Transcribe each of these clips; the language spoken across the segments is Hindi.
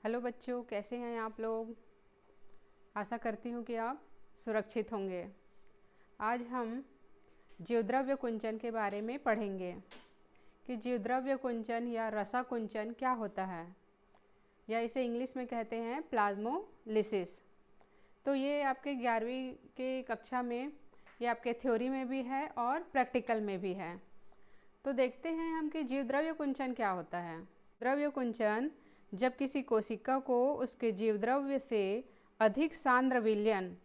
हेलो बच्चों, कैसे हैं आप लोग। आशा करती हूँ कि आप सुरक्षित होंगे। आज हम जीवद्रव्य कुंचन के बारे में पढ़ेंगे कि जीवद्रव्य कुंचन या रसा कुंचन क्या होता है, या इसे इंग्लिश में कहते हैं प्लाज्मोलिसिस। तो ये आपके 11वीं के कक्षा में, ये आपके थ्योरी में भी है और प्रैक्टिकल में भी है। तो देखते हैं हम कि जीवद्रव्य कुंचन क्या होता है। द्रव्य कुंचन जब किसी कोशिका को उसके जीवद्रव्य से अधिक सांद्र विलयन,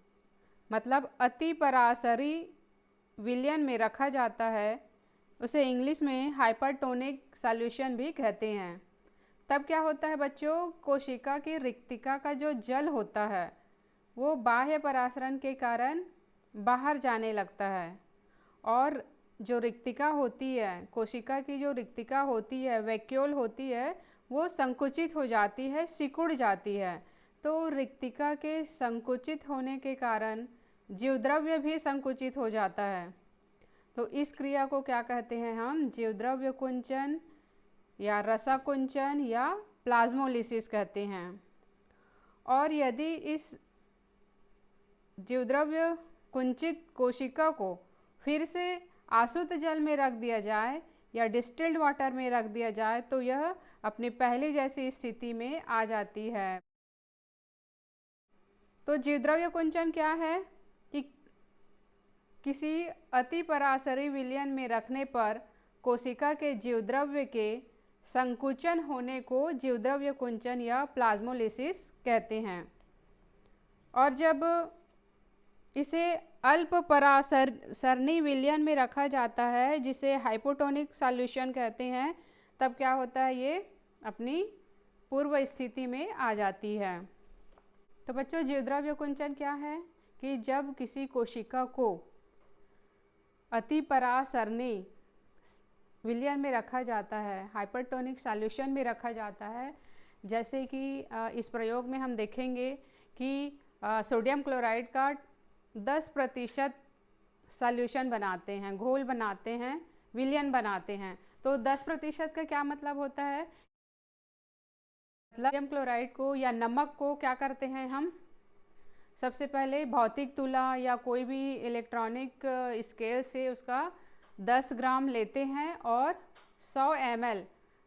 मतलब अति परासरी विलयन में रखा जाता है, उसे इंग्लिश में हाइपरटोनिक सॉल्यूशन भी कहते हैं। तब क्या होता है बच्चों, कोशिका की रिक्तिका का जो जल होता है वो बाह्य परासरण के कारण बाहर जाने लगता है, और जो रिक्तिका होती है, कोशिका की जो रिक्तिका होती है, वैक्यूल होती है, वो संकुचित हो जाती है, सिकुड़ जाती है। तो रिक्तिका के संकुचित होने के कारण जीवद्रव्य भी संकुचित हो जाता है। तो इस क्रिया को क्या कहते हैं हम, जीवद्रव्य कुंचन या रसा कुंचन या प्लाज्मोलिसिस कहते हैं। और यदि इस जीवद्रव्य कुंचित कोशिका को फिर से आसुत जल में रख दिया जाए या डिस्टिल्ड वाटर में रख दिया जाए तो यह अपनी पहले जैसी स्थिति में आ जाती है। तो जीवद्रव्य कुंचन क्या है कि किसी अति परासरी विलयन में रखने पर कोशिका के जीवद्रव्य के संकुचन होने को जीवद्रव्य कुंचन या प्लाज्मोलिसिस कहते हैं। और जब इसे अल्प परासरणी विलयन में रखा जाता है, जिसे हाइपोटोनिक सॉल्यूशन कहते हैं, तब क्या होता है, ये अपनी पूर्व स्थिति में आ जाती है। तो बच्चों, जीवद्रव्य कुंचन क्या है कि जब किसी कोशिका को अति परासरणी विलयन में रखा जाता है, हाइपरटोनिक सॉल्यूशन में रखा जाता है। जैसे कि इस प्रयोग में हम देखेंगे कि सोडियम क्लोराइड का 10% सॉल्यूशन बनाते हैं, घोल बनाते हैं, विलयन बनाते हैं। तो 10% का क्या मतलब होता है, मतलब सोडियम क्लोराइड को या नमक को क्या करते हैं हम, सबसे पहले भौतिक तुला या कोई भी इलेक्ट्रॉनिक स्केल से उसका 10 ग्राम लेते हैं और 100 ml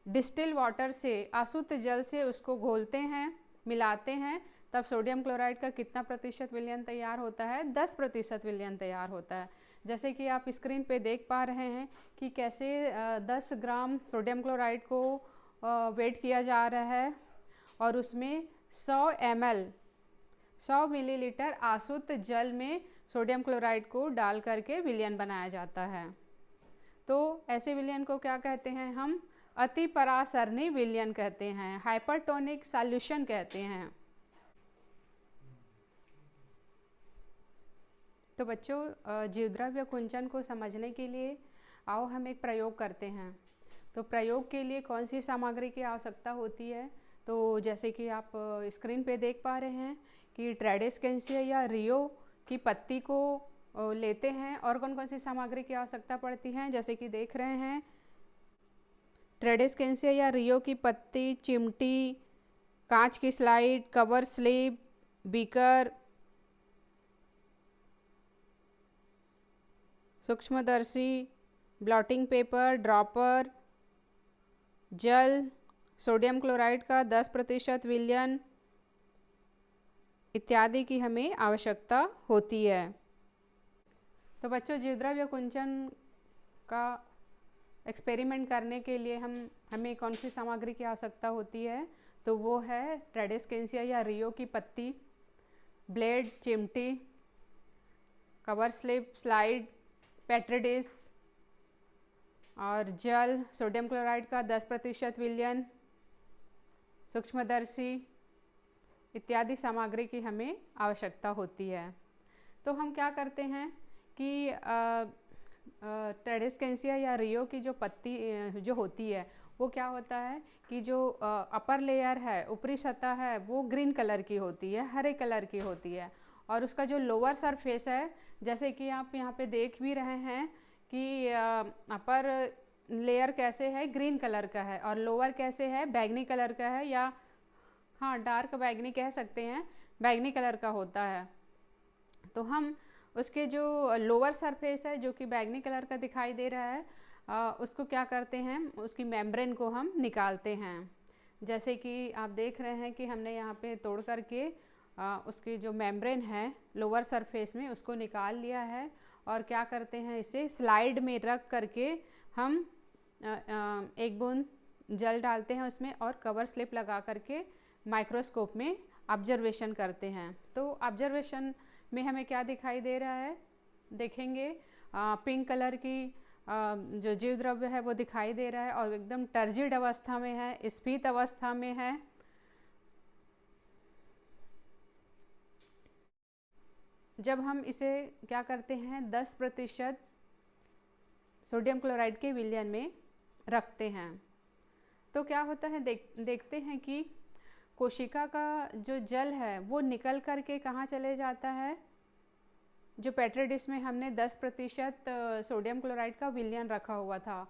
डिस्टिल वाटर से, आसुत जल से उसको घोलते हैं, मिलाते हैं। तब सोडियम क्लोराइड का कितना प्रतिशत विलयन तैयार होता है, 10% विलयन तैयार होता है। जैसे कि आप स्क्रीन पे देख पा रहे हैं कि कैसे 10 ग्राम सोडियम क्लोराइड को वेट किया जा रहा है और उसमें 100 मिलीलीटर आसुत जल में सोडियम क्लोराइड को डाल करके विलयन बनाया जाता है। तो ऐसे विलयन को क्या कहते हैं हम, अति परासरणी विलयन कहते हैं, हाइपरटोनिक सॉल्यूशन कहते हैं। तो बच्चों, जीवद्रव्य कुंचन को समझने के लिए आओ हम एक प्रयोग करते हैं। तो प्रयोग के लिए कौन सी सामग्री की आवश्यकता होती है, तो जैसे कि आप स्क्रीन पे देख पा रहे हैं कि ट्रेडेस्केंसिया या रियो की पत्ती को लेते हैं। और कौन कौन सी सामग्री की आवश्यकता पड़ती है, जैसे कि देख रहे हैं, ट्रेडेस्केंसिया या रियो की पत्ती, चिमटी, कांच की स्लाइड, कवर स्लिप, बीकर, सूक्ष्मदर्शी, ब्लॉटिंग पेपर, ड्रॉपर, जल, सोडियम क्लोराइड का 10% विलयन इत्यादि की हमें आवश्यकता होती है। तो बच्चों, जीवद्रव्य कुंचन का एक्सपेरिमेंट करने के लिए हमें कौन सी सामग्री की आवश्यकता होती है, तो वो है ट्रेडेस्केंसिया या रियो की पत्ती, ब्लेड, चिमटी, cover slip, slide, petri dish और जल, सोडियम क्लोराइड का 10% विलयन, सूक्ष्मदर्शी इत्यादि सामग्री की हमें आवश्यकता होती है। तो हम क्या करते हैं कि ट्रेडेस्केंसिया या रियो की जो पत्ती जो होती है, वो क्या होता है कि जो अपर लेयर है, ऊपरी सतह है, वो ग्रीन कलर की होती है, हरे कलर की होती है। और उसका जो लोअर सरफेस है, जैसे कि आप यहाँ पे देख भी रहे हैं कि अपर लेयर कैसे है, ग्रीन कलर का है, और लोअर कैसे है, बैगनी कलर का है, या हाँ डार्क बैगनी कह सकते हैं, बैगनी कलर का होता है। तो हम उसके जो लोअर सरफेस है जो कि बैगनी कलर का दिखाई दे रहा है, उसको क्या करते हैं, उसकी मेम्ब्रेन को हम निकालते हैं। जैसे कि आप देख रहे हैं कि हमने यहाँ पे तोड़ करके उसकी जो मेम्ब्रेन है लोअर सरफेस में उसको निकाल लिया है। और क्या करते हैं, इसे स्लाइड में रख करके हम एक बूंद जल डालते हैं उसमें और कवर स्लिप लगा करके माइक्रोस्कोप में ऑब्जर्वेशन करते हैं। तो ऑब्जर्वेशन में हमें क्या दिखाई दे रहा है, देखेंगे पिंक कलर की जो जीव द्रव्य है वो दिखाई दे रहा है और एकदम टर्जिड अवस्था में है, स्फीत अवस्था में है। जब हम इसे क्या करते हैं 10% सोडियम क्लोराइड के विलयन में रखते हैं तो क्या होता है, देखते हैं कि कोशिका का जो जल है वो निकल करके कहाँ चले जाता है। जो पेट्री डिश में हमने 10% सोडियम क्लोराइड का विलयन रखा हुआ था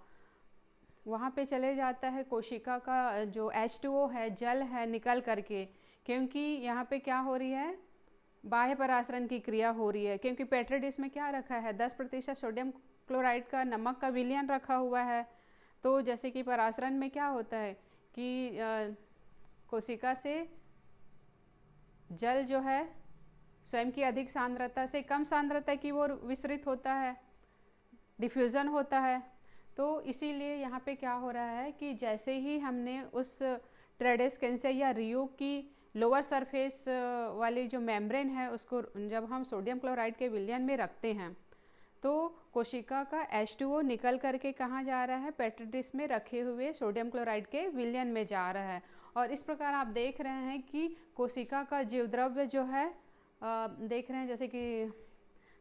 वहाँ पे चले जाता है। कोशिका का जो H2O है, जल है, निकल करके, क्योंकि यहाँ पे क्या हो रही है, बाह्य परासरण की क्रिया हो रही है। क्योंकि पेट्री डिश में क्या रखा है, 10% सोडियम क्लोराइड का नमक का विलयन रखा हुआ है। तो जैसे कि परासरण में क्या होता है कि कोशिका से जल जो है स्वयं की अधिक सांद्रता से कम सांद्रता की ओर विसरित होता है, डिफ्यूज़न होता है। तो इसीलिए यहाँ पे क्या हो रहा है कि जैसे ही हमने उस ट्रेडेस्केंसिया या रियो की लोअर सरफेस वाली जो मेम्ब्रेन है उसको जब हम सोडियम क्लोराइड के विलयन में रखते हैं तो कोशिका का H2O निकल करके कहाँ जा रहा है, पेट्री डिश में रखे हुए सोडियम क्लोराइड के विलयन में जा रहा है। और इस प्रकार आप देख रहे हैं कि कोशिका का जीवद्रव्य जो है देख रहे हैं, जैसे कि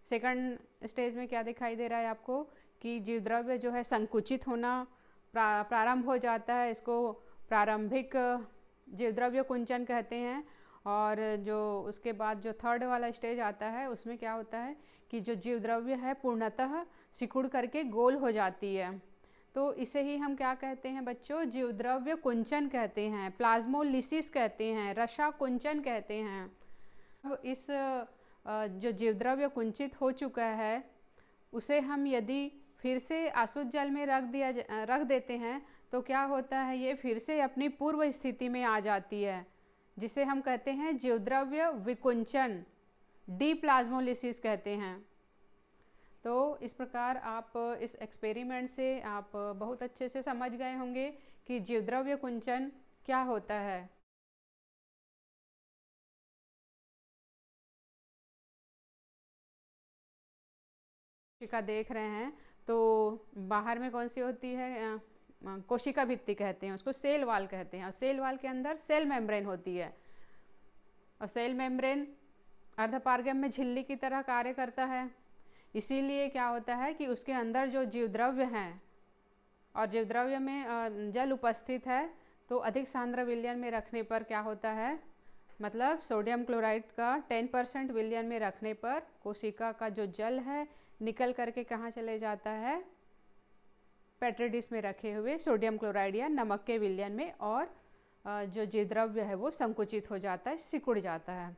सेकंड स्टेज में क्या दिखाई दे रहा है आपको कि जीवद्रव्य जो है संकुचित होना प्रारंभ हो जाता है। इसको प्रारंभिक जीवद्रव्य कुंचन कहते हैं। और जो उसके बाद जो थर्ड वाला स्टेज आता है उसमें क्या होता है कि जो जीवद्रव्य है पूर्णतः सिकुड़ करके गोल हो जाती है। तो इसे ही हम क्या कहते हैं बच्चों, जीवद्रव्य कुंचन कहते हैं, प्लाज्मोलिसिस कहते हैं, रसा कुंचन कहते हैं। अब इस जो जीवद्रव्य कुंचित हो चुका है उसे हम यदि फिर से आसुत जल में रख देते हैं तो क्या होता है, ये फिर से अपनी पूर्व स्थिति में आ जाती है, जिसे हम कहते हैं जीवद्रव्य विकुंचन, डीप्लाज्मोलिसिस कहते हैं। तो इस प्रकार आप इस एक्सपेरिमेंट से आप बहुत अच्छे से समझ गए होंगे कि जीवद्रव्य कुंचन क्या होता है। कोशिका देख रहे हैं तो बाहर में कौन सी होती है, कोशिका भित्ति कहते हैं उसको, सेल वाल कहते हैं। और सेल वाल के अंदर सेल मेम्ब्रेन होती है और सेल मेम्ब्रेन अर्धपारगम्य झिल्ली की तरह कार्य करता है। इसीलिए क्या होता है कि उसके अंदर जो जीवद्रव्य हैं और जीवद्रव्य में जल उपस्थित है तो अधिक सांद्र विलयन में रखने पर क्या होता है, मतलब सोडियम क्लोराइड का 10% विलयन में रखने पर कोशिका का जो जल है निकल करके कहाँ चले जाता है, पेट्री डिश में रखे हुए सोडियम क्लोराइड या नमक के विलयन में, और जो जीवद्रव्य है वो संकुचित हो जाता है, सिकुड़ जाता है।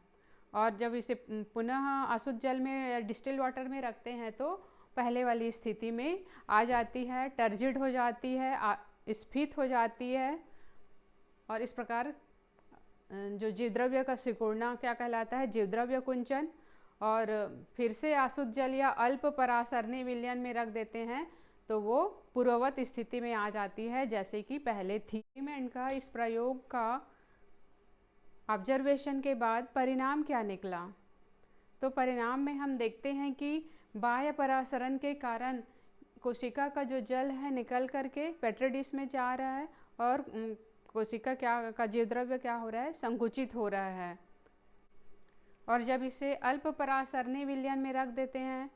और जब इसे पुनः आसुत जल में डिस्टिल्ड वाटर में रखते हैं तो पहले वाली स्थिति में आ जाती है, टर्जिड हो जाती है, स्फीत हो जाती है। और इस प्रकार जो जीवद्रव्य का सिकुड़ना क्या कहलाता है, जीवद्रव्य कुंचन। और फिर से आसुत जल या अल्प परासरणी विलयन में रख देते हैं तो वो पूर्ववत स्थिति में आ जाती है जैसे कि पहले थी। एक्सपेरिमेंट का इस प्रयोग का ऑब्जर्वेशन के बाद परिणाम क्या निकला, तो परिणाम में हम देखते हैं कि बाह्य परासरण के कारण कोशिका का जो जल है निकल करके पेट्री डिश में जा रहा है और कोशिका का जीवद्रव्य क्या हो रहा है, संकुचित हो रहा है। और जब इसे अल्प परासरणी विलयन में रख देते हैं,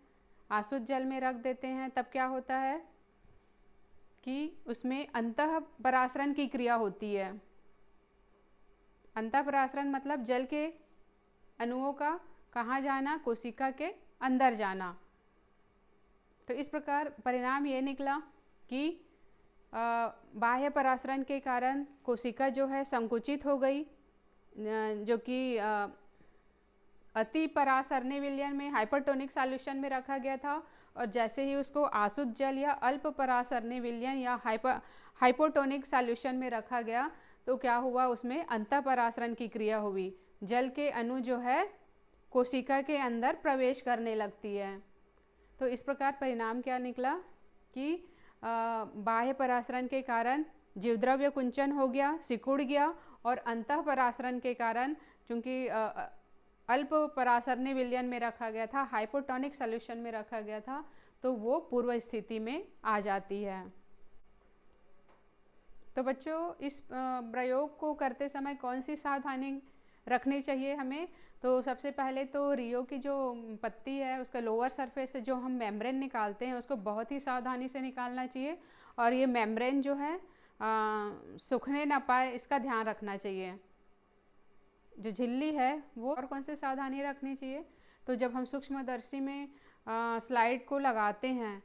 आसुत जल में रख देते हैं, तब क्या होता है कि उसमें अंतः परासरण की क्रिया होती है। अंतः परासरण मतलब जल के अणुओं का कहाँ जाना, कोशिका के अंदर जाना। तो इस प्रकार परिणाम ये निकला कि बाह्य परासरण के कारण कोशिका जो है संकुचित हो गई, जो कि अति परासरणी विलयन में हाइपरटोनिक सॉल्यूशन में रखा गया था, और जैसे ही उसको आसुत जल या अल्प परासरणी विलयन या हाइपोटोनिक सॉल्यूशन में रखा गया तो क्या हुआ, उसमें अंतःपरासरण की क्रिया हुई। जल के अणु जो है कोशिका के अंदर प्रवेश करने लगती है। तो इस प्रकार परिणाम क्या निकला कि बाह्य परासरण के कारण जीवद्रव्य कुंचन हो गया, सिकुड़ गया, और अंतःपरासरण के कारण चूंकि अल्प परासरणी विलयन में रखा गया था, हाइपोटोनिक सॉल्यूशन में रखा गया था, तो वो पूर्व स्थिति में आ जाती है। तो बच्चों, इस प्रयोग को करते समय कौन सी सावधानी रखनी चाहिए हमें? तो सबसे पहले तो रियो की जो पत्ती है उसका लोअर सरफेस से जो हम मेम्ब्रेन निकालते हैं उसको बहुत ही सावधानी से निकालना चाहिए, और ये मेम्ब्रेन जो है सूखने ना पाए इसका ध्यान रखना चाहिए। जो झिल्ली है वो, और कौन सी सावधानी रखनी चाहिए? तो जब हम सूक्ष्मदर्शी में स्लाइड को लगाते हैं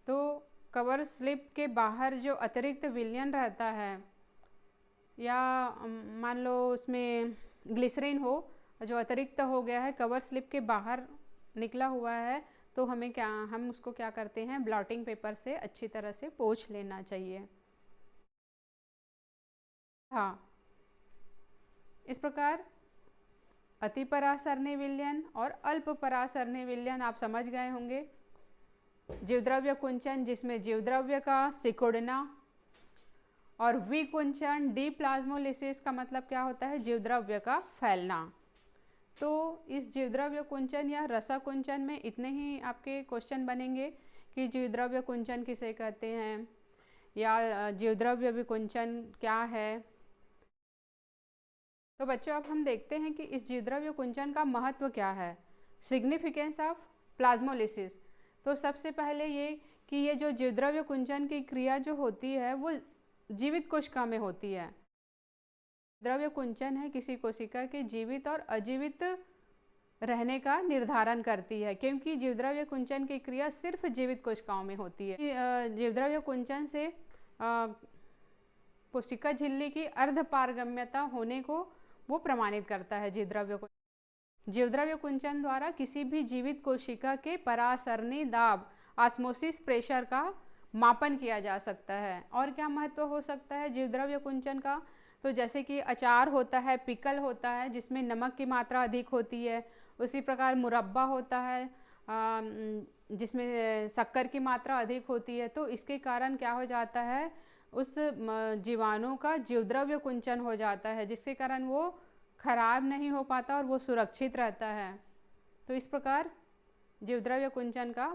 तो कवर स्लिप के बाहर जो अतिरिक्त विलयन रहता है, या मान लो उसमें ग्लिसरीन हो जो अतिरिक्त हो गया है, कवर स्लिप के बाहर निकला हुआ है, तो हम उसको क्या करते हैं, ब्लॉटिंग पेपर से अच्छी तरह से पोंछ लेना चाहिए। हाँ, इस प्रकार अति परासरणी विलयन और अल्प परासरणी विलयन आप समझ गए होंगे। जीवद्रव्य कुंचन जिसमें जीवद्रव्य का सिकुड़ना, और विकुंचन डीप्लाज्मोलिसिस का मतलब क्या होता है, जीवद्रव्य का फैलना। तो इस जीवद्रव्य कुंचन या रसा कुंचन में इतने ही आपके क्वेश्चन बनेंगे कि जीवद्रव्य कुंचन किसे कहते हैं, या जीवद्रव्य विकुंचन क्या है। तो बच्चों, अब हम देखते हैं कि इस जीवद्रव्य कुंचन का महत्व क्या है, सिग्निफिकेंस ऑफ प्लाज्मोलिसिस। तो सबसे पहले ये कि ये जो जीवद्रव्य कुंचन की क्रिया जो होती है वो जीवित कोशिका में होती है। द्रव्य कुंचन है किसी कोशिका के जीवित और अजीवित रहने का निर्धारण करती है, क्योंकि जीवद्रव्य कुंचन की क्रिया सिर्फ जीवित कोशिकाओं में होती है। जीवद्रव्य कुंचन से कोशिका झिल्ली की अर्धपारगम्यता होने को वो प्रमाणित करता है। जीवद्रव्य कुंचन द्वारा किसी भी जीवित कोशिका के परासरणी दाब ऑस्मोसिस प्रेशर का मापन किया जा सकता है। और क्या महत्व हो सकता है जीवद्रव्य कुंचन का? तो जैसे कि अचार होता है, पिकल होता है जिसमें नमक की मात्रा अधिक होती है, उसी प्रकार मुरब्बा होता है जिसमें शक्कर की मात्रा अधिक होती है। तो इसके कारण क्या हो जाता है, उस जीवाणु का जीवद्रव्य कुंचन हो जाता है, जिसके कारण वो खराब नहीं हो पाता और वो सुरक्षित रहता है। तो इस प्रकार जीवद्रव्य कुंचन का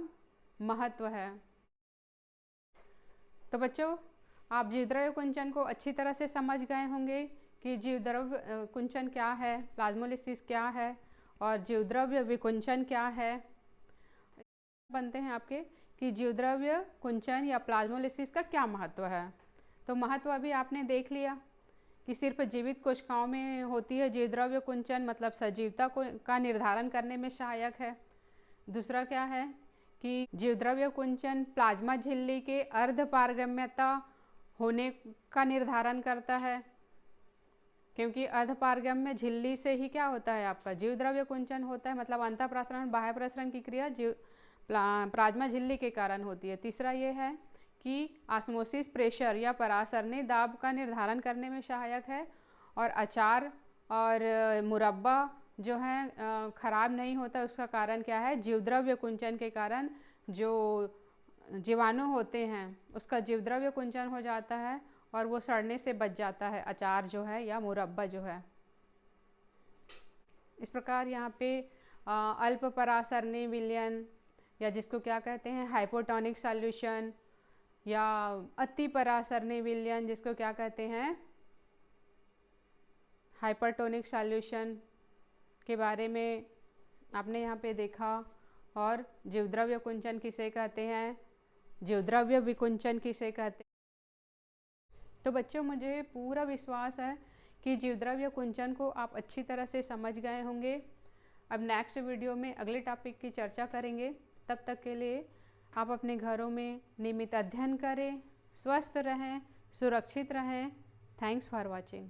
महत्व है। तो बच्चों, आप जीवद्रव्य कुंचन को अच्छी तरह से समझ गए होंगे कि जीवद्रव्य कुंचन क्या है, प्लाज्मोलिसिस क्या है और जीवद्रव्य विकुंचन क्या है। बनते हैं आपके कि जीवद्रव्य कुंचन या प्लाज्मोलिसिस का क्या महत्व है। तो महत्व अभी आपने देख लिया कि सिर्फ जीवित कोशिकाओं में होती है जीवद्रव्य कुंचन, मतलब सजीवता का निर्धारण करने में सहायक है। दूसरा क्या है कि जीवद्रव्य कुंचन प्लाज्मा झिल्ली के अर्धपारगम्यता होने का निर्धारण करता है, क्योंकि अर्धपारगम्य झिल्ली से ही क्या होता है, आपका जीवद्रव्य कुंचन होता है। मतलब अंतःप्रसरण बाह्य प्रसरण की क्रिया प्लाज्मा झिल्ली के कारण होती है। तीसरा ये है कि ऑस्मोसिस प्रेशर या परासरणी दाब का निर्धारण करने में सहायक है। और अचार और मुरब्बा जो है खराब नहीं होता, उसका कारण क्या है, जीवद्रव्य कुंचन के कारण जो जीवाणु होते हैं उसका जीवद्रव्य कुंचन हो जाता है और वो सड़ने से बच जाता है, अचार जो है या मुरब्बा जो है। इस प्रकार यहाँ पे अल्प परासरणी विलयन या जिसको क्या कहते हैं हाइपोटोनिक सॉल्यूशन, या अति परासरणी विलयन जिसको क्या कहते हैं हाइपरटोनिक सॉल्यूशन के बारे में आपने यहाँ पे देखा। और जीवद्रव्य कुंचन किसे कहते हैं, जीवद्रव्य विकुंचन किसे कहते हैं। तो बच्चों, मुझे पूरा विश्वास है कि जीवद्रव्य कुंचन को आप अच्छी तरह से समझ गए होंगे। अब नेक्स्ट वीडियो में अगले टॉपिक की चर्चा करेंगे। तब तक के लिए आप अपने घरों में नियमित अध्ययन करें, स्वस्थ रहें, सुरक्षित रहें। Thanks for watching.